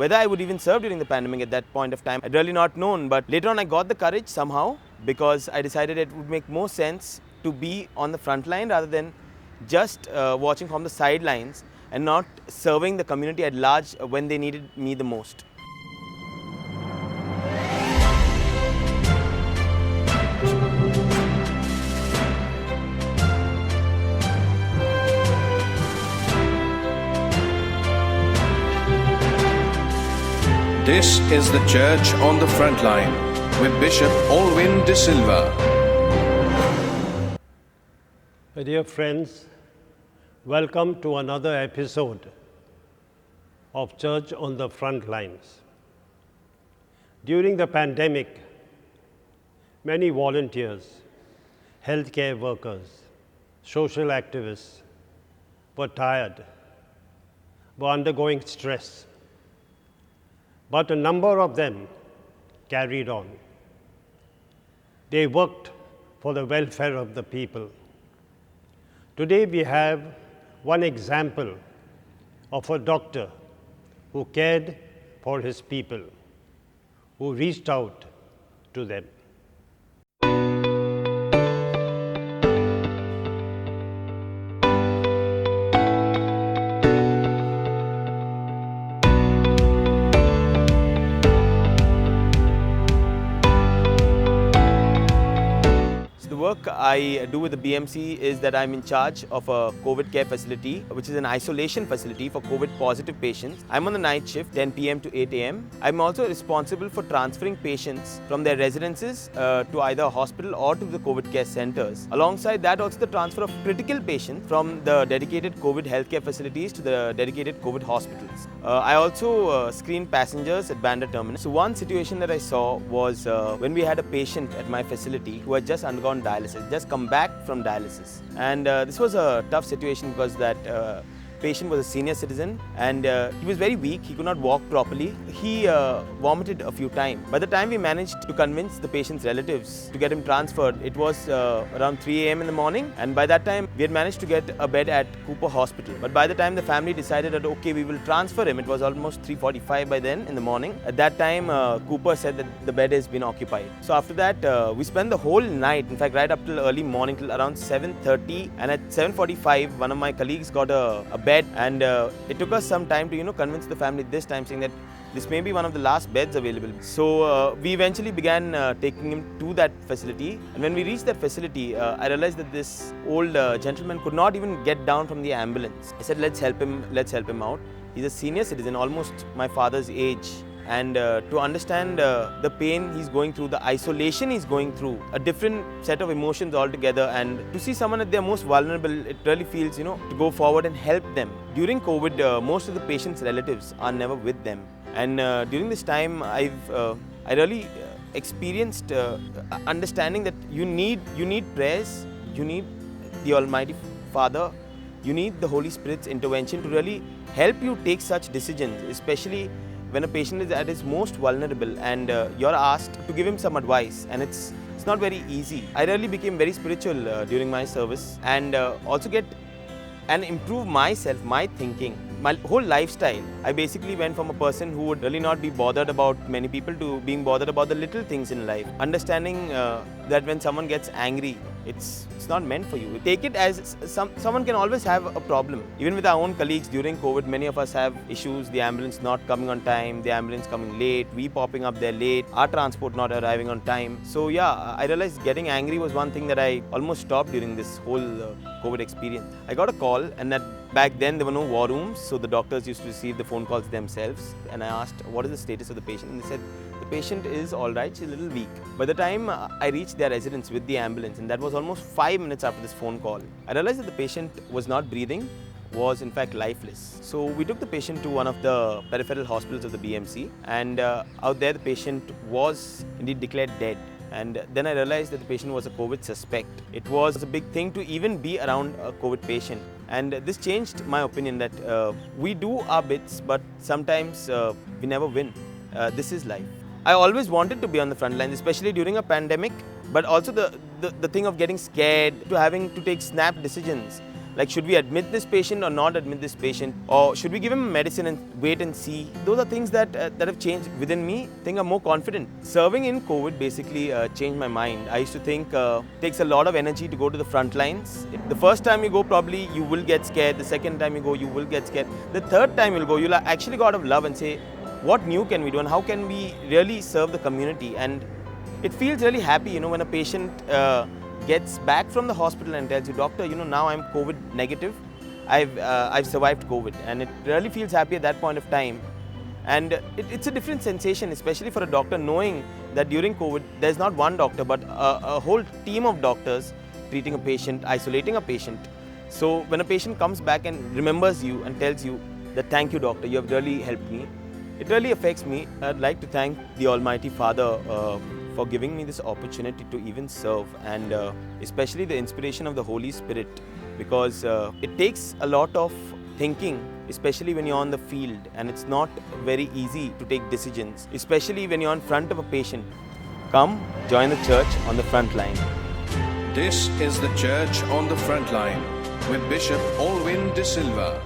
Whether I would even serve during the pandemic at that point of time, I'd really not known. But later on, I got the courage somehow because I decided it would make more sense to be on the front line rather than just watching from the sidelines and not serving the community at large when they needed me the most. This is the Church on the Frontline with Bishop Alwyn De Silva. My dear friends, welcome to another episode of Church on the Front Lines. During the pandemic, many volunteers, healthcare workers, social activists were tired, were undergoing stress. But a number of them carried on. They worked for the welfare of the people. Today we have one example of a doctor who cared for his people, who reached out to them. The work I do with the BMC is that I'm in charge of a COVID care facility, which is an isolation facility for COVID positive patients. I'm on the night shift, 10 p.m. to 8 a.m. I'm also responsible for transferring patients from their residences to either a hospital or to the COVID care centers. Alongside that, also the transfer of critical patients from the dedicated COVID healthcare facilities to the dedicated COVID hospitals. I also screen passengers at Bandra terminus. So one situation that I saw was when we had a patient at my facility who had just undergone dialysis, just come back from dialysis. And this was a tough situation because that patient was a senior citizen and he was very weak, he could not walk properly. He vomited a few times. By the time we managed to convince the patient's relatives to get him transferred, it was around 3 a.m. in the morning, and by that time we had managed to get a bed at Cooper Hospital. But by the time the family decided that okay, we will transfer him, it was almost 3:45 by then in the morning. At that time Cooper said that the bed has been occupied. So after that we spent the whole night, in fact right up till early morning, till around 7:30, and at 7:45 one of my colleagues got a bed, and it took us some time to convince the family this time, saying that this may be one of the last beds available. So we eventually began taking him to that facility, and when we reached that facility I realized that this old gentleman could not even get down from the ambulance. I said, let's help him out. He's a senior citizen, almost my father's age. And to understand the pain he's going through, the isolation he's going through, a different set of emotions altogether, and to see someone at their most vulnerable, it really feels, to go forward and help them. During COVID, most of the patients' relatives are never with them. And during this time, I really experienced understanding that you need prayers, you need the Almighty Father, you need the Holy Spirit's intervention to really help you take such decisions, especially when a patient is at his most vulnerable and you're asked to give him some advice, and it's not very easy. I really became very spiritual during my service, and also get and improve myself, my thinking, my whole lifestyle. I basically went from a person who would really not be bothered about many people to being bothered about the little things in life. Understanding that when someone gets angry, it's not meant for you. Take it as someone can always have a problem. Even with our own colleagues during COVID, many of us have issues. The ambulance not coming on time, the ambulance coming late, we popping up there late, our transport not arriving on time. So yeah, I realized getting angry was one thing that I almost stopped during this whole COVID experience. I got a call, and that back then there were no war rooms, so the doctors used to receive the phone calls themselves. And I asked, what is the status of the patient? And they said, the patient is all right, she's a little weak. By the time I reached their residence with the ambulance, and that was almost 5 minutes after this phone call, I realized that the patient was not breathing, was in fact lifeless. So we took the patient to one of the peripheral hospitals of the BMC, and out there the patient was indeed declared dead. And then I realized that the patient was a COVID suspect. It was a big thing to even be around a COVID patient. And this changed my opinion that we do our bits, but sometimes we never win. This is life. I always wanted to be on the front lines, especially during a pandemic, but also the thing of getting scared, to having to take snap decisions. Like, should we admit this patient or not admit this patient? Or should we give him medicine and wait and see? Those are things that have changed within me. I think I'm more confident. Serving in COVID basically changed my mind. I used to think it takes a lot of energy to go to the front lines. The first time you go, probably you will get scared. The second time you go, you will get scared. The third time you'll go, you'll actually go out of love and say, what new can we do and how can we really serve the community? And it feels really happy, when a patient gets back from the hospital and tells you, doctor, now I'm COVID negative. I've survived COVID, and it really feels happy at that point of time. And it's a different sensation, especially for a doctor, knowing that during COVID, there's not one doctor, but a whole team of doctors treating a patient, isolating a patient. So when a patient comes back and remembers you and tells you that, thank you, doctor, you have really helped me, it really affects me. I'd like to thank the Almighty Father for giving me this opportunity to even serve, and especially the inspiration of the Holy Spirit, because it takes a lot of thinking, especially when you're on the field, and it's not very easy to take decisions, especially when you're in front of a patient. Come join the church on the front line. This is the Church on the Front Line with Bishop Alwyn De Silva.